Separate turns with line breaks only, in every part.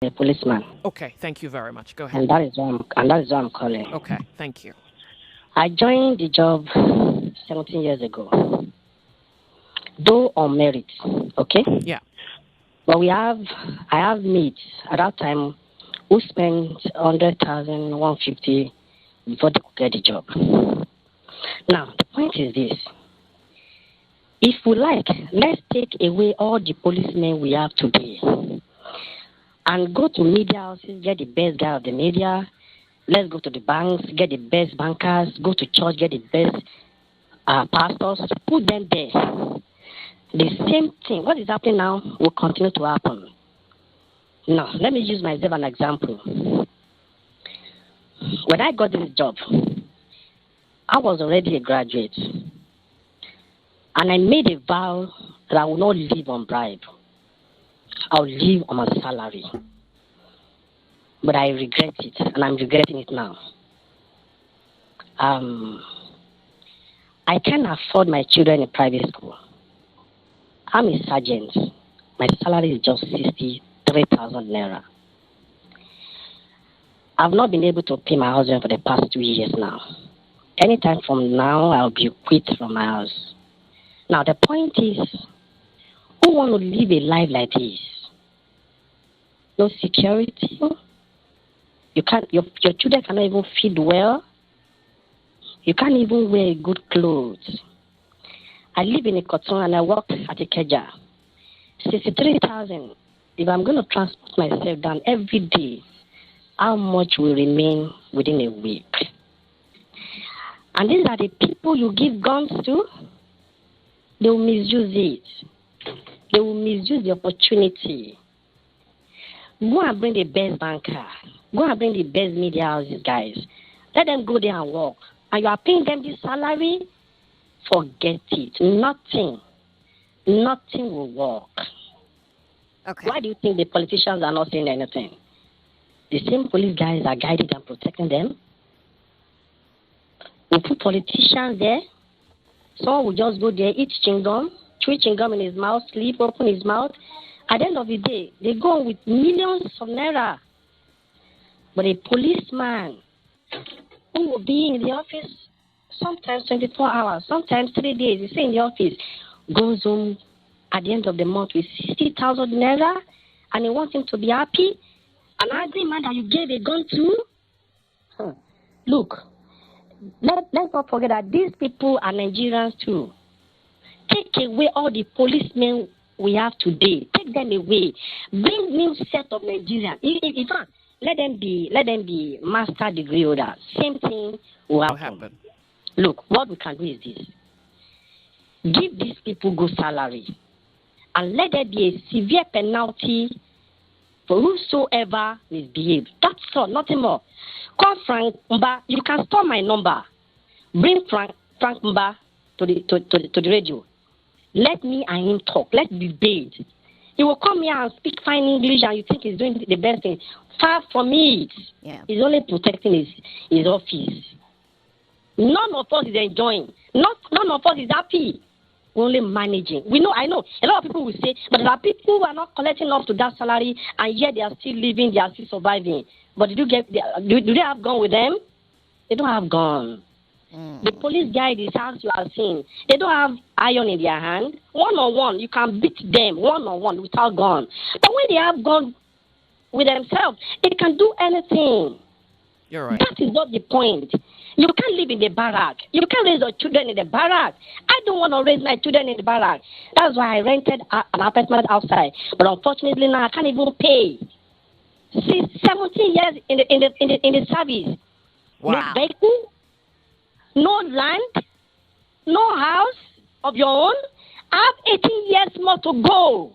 a policeman.
Okay, thank you very much. Go ahead.
And that is why I'm calling.
Okay, thank you.
I joined the job 17 years ago, though on merit. Okay.
Yeah.
But I have mates at that time who spent 100,000, 150 before they could get the job. Now the point is this: if we like, let's take away all the policemen we have today and go to media houses, get the best guy of the media. Let's go to the banks, get the best bankers, go to church, get the best pastors, put them there. The same thing, what is happening now, will continue to happen. Now, let me use myself as an example. When I got this job, I was already a graduate. And I made a vow that I will not live on bribe. I will live on my salary. But I regret it, and I'm regretting it now. I can't afford my children in private school. I'm a sergeant. My salary is just 63,000 naira. I've not been able to pay my husband for the past 2 years now. Anytime from now, I'll be quit from my house. Now, the point is, who want to live a life like this? No security. You can't. Your children cannot even feed well. You can't even wear good clothes. I live in a Ikoton and I work at Ikeja. 63,000. If I'm going to transport myself down every day, how much will remain within a week? And these are the people you give guns to. They will misuse it. They will misuse the opportunity. Go and bring the best banker. Go and bring the best media houses, guys. Let them go there and work. And you are paying them this salary? Forget it. Nothing will work.
Okay.
Why do you think the politicians are not saying anything? The same police guys are guiding and protecting them. We put politicians there. Someone will just go there, eat chewing-gum, chew chewing-gum in his mouth, sleep, open his mouth. At the end of the day, they go with millions of naira. But a policeman who will be in the office sometimes 24 hours, sometimes 3 days, you stay in the office, goes home at the end of the month with 60,000 naira, and you want him to be happy? An angry man that you gave a gun to? Look, let's not forget that these people are Nigerians too. Take away all the policemen we have today. Take them away. Bring new set of Nigerians. In fact, let them be master degree holders. Same thing will happen. Look, what we can do is this. Give these people good salary. And let there be a severe penalty for whosoever misbehaves. That's all, nothing more. Call Frank Mba. You can store my number. Bring Frank Mba to the radio. Let me and him talk. Let's debate. He will come here and speak fine English and you think he's doing the best thing. Far from it.
Yeah.
He's only protecting his office. None of us is enjoying. None of us is happy. We're only managing. I know. A lot of people will say, but there are people who are not collecting up to that salary and yet they are still living, they are still surviving. But do they have gun with them? They don't have gun. The police guy in this house you are seeing, they don't have iron in their hand. One-on-one, you can beat them one-on-one without gun. But when they have gun with themselves, they can do anything.
You're right.
That is not the point. You can't live in the barrack. You can't raise your children in the barrack. I don't want to raise my children in the barrack. That's why I rented an apartment outside. But unfortunately now I can't even pay. 17 years in the service.
Wow.
No vehicle, no land, no house of your own. I have 18 years more to go.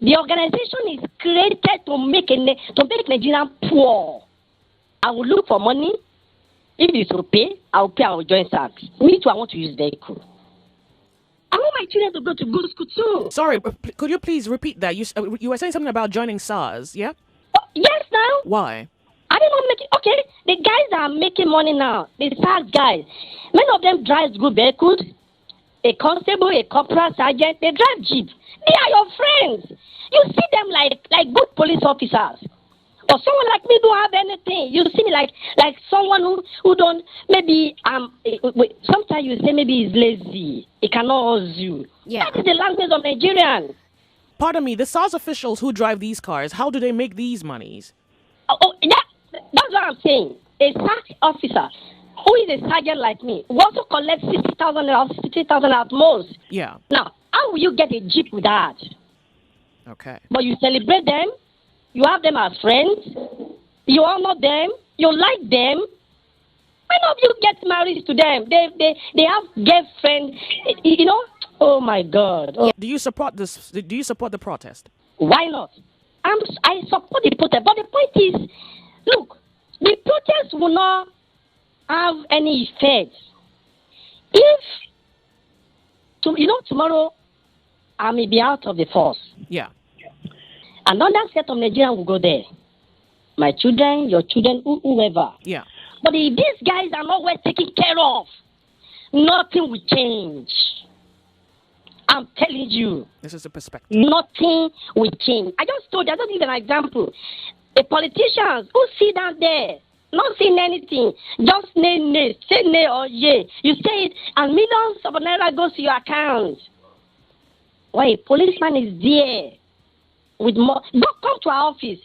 The organization is created to make Nigerian poor. I will look for money. If it's to pay, I will join service. Me too, I want to use vehicle. I want my children to go to good school too.
Sorry, could you please repeat that? You were saying something about joining SARS, yeah?
Oh, yes, now.
Why?
I don't know. Okay, the guys that are making money now, the SARS guys, many of them drive good vehicles. A constable, a corporal, sergeant, they drive jeep. They are your friends. You see them like good police officers. Or someone like me don't have anything. You see me like someone who don't, maybe sometimes you say maybe he's lazy. He cannot hustle.
Yeah.
That is the language of Nigerians.
Pardon me, the SARS officials who drive these cars, how do they make these monies?
That's what I'm saying. A SARS officer who is a sergeant like me will also collect 60,000 or 60,000 at most.
Yeah.
Now, how will you get a jeep with that?
Okay.
But you celebrate them, you have them as friends, you honor them, you like them. Why not you get married to them? They have girlfriend, you know. Oh my God! Oh.
Do you support this? Do you support the protest?
Why not? I support the protest, but the point is, look, the protest will not have any effect if, tomorrow I may be out of the force.
Yeah.
Another set of Nigerians will go there. My children, your children, whoever.
Yeah.
But if these guys are not well taken care of, nothing will change. I'm telling you.
This is a perspective.
Nothing will change. I just give an example. The politicians who sit down there, not saying anything, just say nay or yay. You say it, and millions of naira goes to your account. Why a policeman is there with more? Don't come to our office.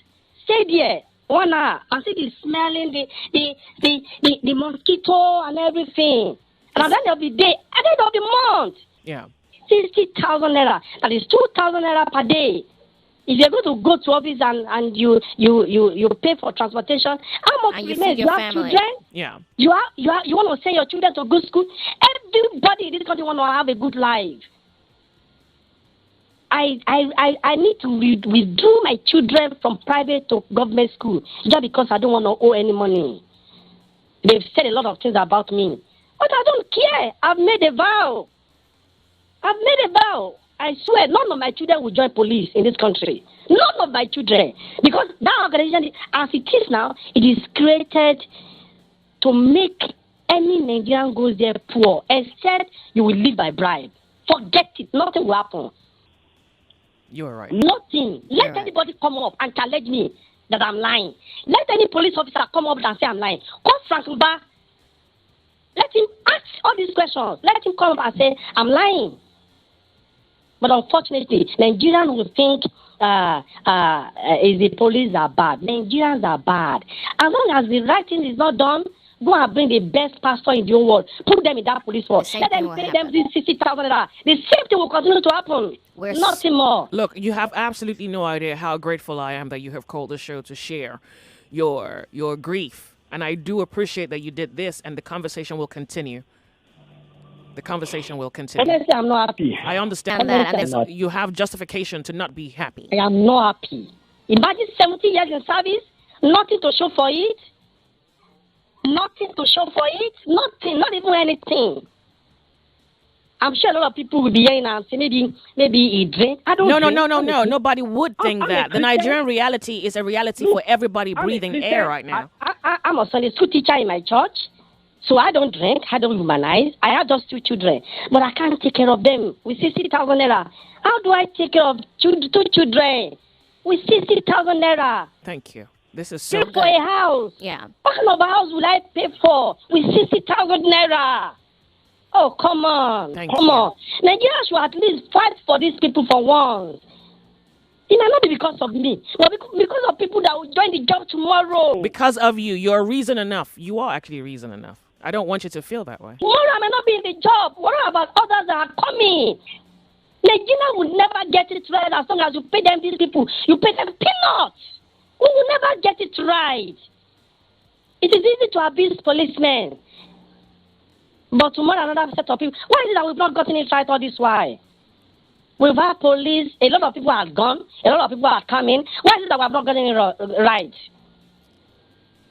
Stay there 1 hour and see the smelling, the mosquito and everything. And at the end of the day, at the end of the month,
Yeah.
60,000 naira. That is 2,000 naira per day. If you're going to go to office and you pay for transportation, how much
And you
remains?
feed your
You have
family.
children.
Yeah.
You want to send your children to good school. Everybody in this country want to have a good life. I need to withdraw my children from private to government school just because I don't want to owe any money. They've said a lot of things about me, but I don't care. I've made a vow. I swear, none of my children will join police in this country. None of my children. Because that organization, as it is now, it is created to make any Nigerian goes there poor, except you will live by bribe. Forget it. Nothing will happen.
You are right.
Nothing. Let
You're right.
anybody come up and challenge me that I'm lying. Let any police officer come up and say I'm lying. Call Frank Mba. Let him ask all these questions. Let him come up and say I'm lying. But unfortunately, Nigerians will think the police are bad. Nigerians are bad. As long as the right thing is not done, go and bring the best pastor in the whole world. Put them in that police force.
same
Let
thing
them
will
pay
happen.
them this 60,000 naira. The same thing will continue to happen. Nothing more.
Look, you have absolutely no idea how grateful I am that you have called the show to share your grief. And I do appreciate that you did this, and the conversation will continue. The conversation will continue.
Honestly, I'm not happy.
I understand
And that-
that.
and
it's-
You have justification to not be happy.
I am not happy. Imagine 70 years in service, nothing to show for it. Nothing to show for it. Nothing, not even anything. I'm sure a lot of people will be hearing and say maybe he drink. I don't
No.
drink.
Nobody would think
I'm a
that. The
Christian.
Nigerian reality is a reality for everybody
I'm a
breathing
Christian.
air right now.
I'm a Sunday school teacher in my church, so I don't drink. I don't humanize. I have just 2 children, but I can't take care of them with 60,000 naira. How do I take care of 2 children with 60,000 naira?
Thank you. This is so
Pay for a house.
Yeah.
What kind of a house will I pay for with 60,000 naira? Oh, come on.
Thank
Come
you.
on. Nigeria should at least fight for these people for once. It might not be because of me, but because of people that will join the job tomorrow.
Because of you. You're reason enough. You are actually reason enough. I don't want you to feel that way.
Tomorrow I might not be in the job. What about others that are coming? Nigeria will never get it right as long as you pay them, these people. You pay them peanuts. We will never get it right. It is easy to abuse policemen. But tomorrow another set of people. Why is it that we've not gotten it right all this while? We've had police, a lot of people are gone, a lot of people are coming. Why is it that we've not gotten it right?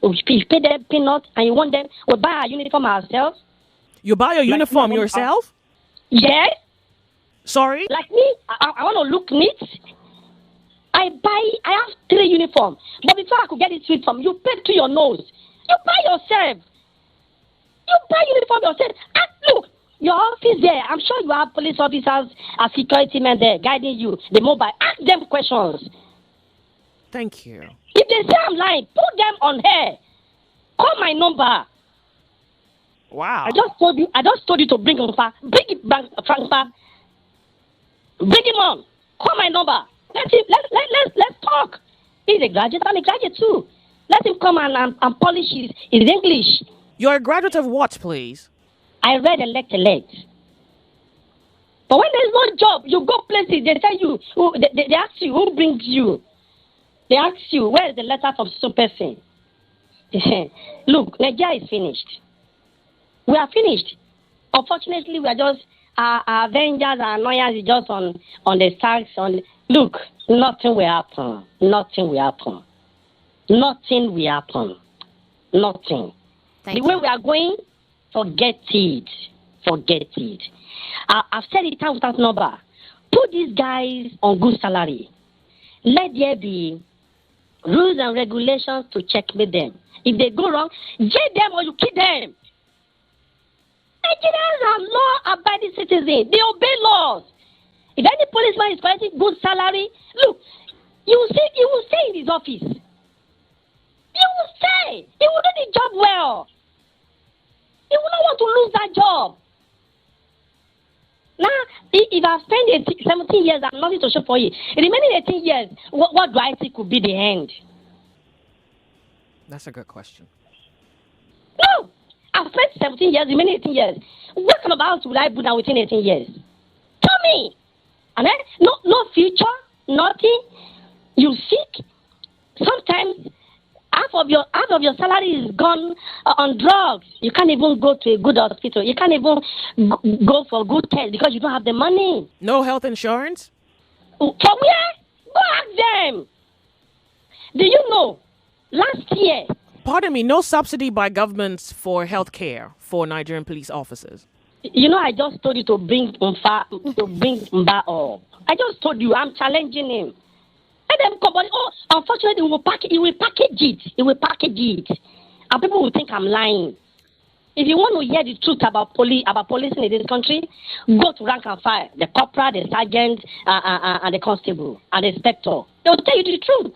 We pay them peanuts and you want them, we buy our uniform ourselves.
You buy your uniform yourself?
Yes.
Sorry?
Like me, I want to look neat. I have 3 uniforms. But before I could get it sweet from you, pay to your nose. You buy yourself. You buy uniform yourself. And look, Your office there, I'm sure you have police officers and security men there guiding you, the mobile. Ask them questions.
Thank you.
If they say I'm lying, put them on air. Call my number.
Wow.
I just told you to bring him back. Bring it back, Frank back. Bring him on. Call my number. Let's talk. He's a graduate. I'm a graduate too. Let him come and polish his English.
You're a graduate of what, please?
I read elect. But when there's no job, you go places, they tell you, they ask you, who brings you? They ask you, where is the letter from some person? Look, Nigeria is finished. We are finished. Unfortunately, we are just, our avengers, our annoyers is just on the stacks. Look, nothing will happen. Nothing will happen. Nothing will happen. Nothing. The way we are going, forget it. Forget it. I've said it time without number. Put these guys on good salary. Let there be rules and regulations to checkmate them. If they go wrong, jail them or you kill them. Nigerians are law-abiding citizens. They obey laws. If any policeman is collecting good salary, look, he will stay in his office. He will stay. He will do the job well. He will not want to lose that job. Now, if I've spent 17 years, I'm nothing to show for you. In the remaining 18 years, what do I think could be the end?
That's a good question.
No! I've spent 17 years, remaining 18 years. What kind of house will I put down within 18 years? Tell me! And then, no future, nothing. You sick. Sometimes half of your salary is gone on drugs. You can't even go to a good hospital. You can't even go for a good test because you don't have the money.
No health insurance?
From where? Go ask them. Do you know, last year...
Pardon me, no subsidy by governments for health care for Nigerian police officers.
You know, I just told you to bring Mba up. I just told you, I'm challenging him. Let them come, but unfortunately, he will package it. He will package it. And people will think I'm lying. If you want to hear the truth about policing in this country, go to rank and file. The corporal, the sergeant, and the constable, and the inspector. They will tell you the truth.